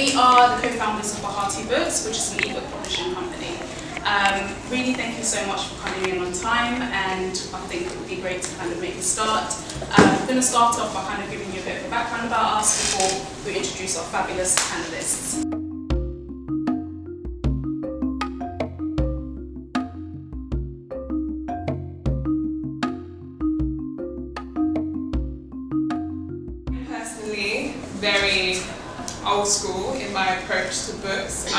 we are the co-founders of Bahati Books, which is an ebook publishing company. Really thank you so much for coming in on time, and I think it would be great to kind of make a start. I'm going to start off by kind of giving you a bit of a background about us before we introduce our fabulous panelists. Personally, very old school in my approach to books.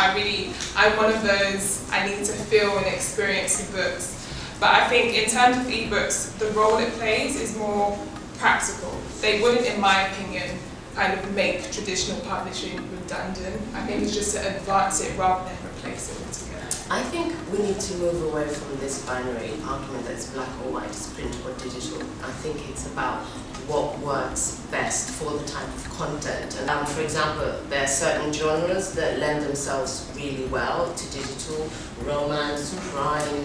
I'm one of those, I need to feel and experience the books. But I think in terms of ebooks, the role it plays is more practical. They wouldn't, in my opinion, kind of make traditional publishing redundant. I think it's just to advance it rather than replace it altogether. I think we need to move away from this binary argument that it's black or white, it's print or digital. I think it's about what works best for the type of content. And for example, there are certain genres that lend themselves really well to digital: romance, crime,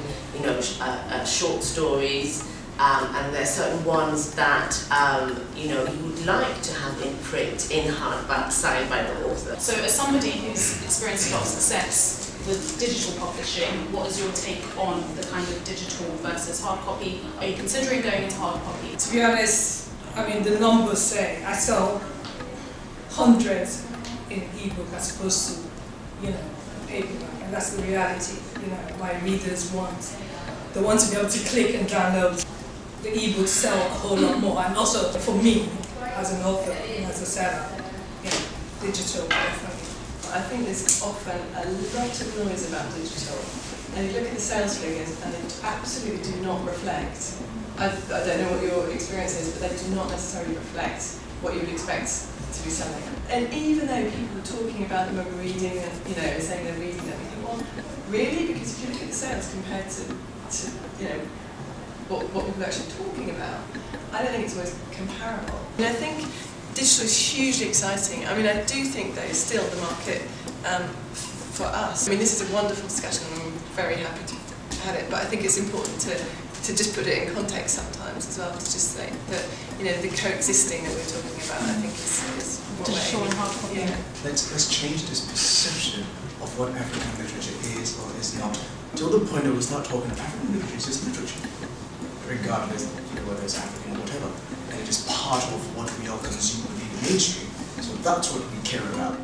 short stories. And there are certain ones that you would like to have in print, in hardback, signed by the author. So as somebody who's experienced a lot of success with digital publishing, what is your take on the kind of digital versus hard copy? Are you considering going into hard copy? To be honest, I mean, the numbers say I sell hundreds in ebook as opposed to, paperback, and that's the reality. My readers want to be able to click and download. The ebooks sell a whole lot more, and also for me as an author and as a seller, digital definitely. I think there's often a lot of noise about digital, and you look at the sales figures and they absolutely do not reflect. I don't know what your experience is, but they do not necessarily reflect what you would expect to be selling. And even though people are talking about them and reading and saying they're reading them, you think, well, really? Because if you look at the sales compared to what people are actually talking about, I don't think it's always comparable. And I think digital is hugely exciting. I mean, I do think that it's still the market for us. I mean, this is a wonderful discussion and I'm very happy to have had it, but I think it's important to just put it in context sometimes as well, to just say that, the coexisting that we're talking about, I think is what digital and hard copy. Yeah. Let's change this perception of what African literature is or is not. To the point that it's not talking of African literature, it's just literature. Regardless of whether it's African or whatever. And it is part of what we all consume within the mainstream. So that's what we care about.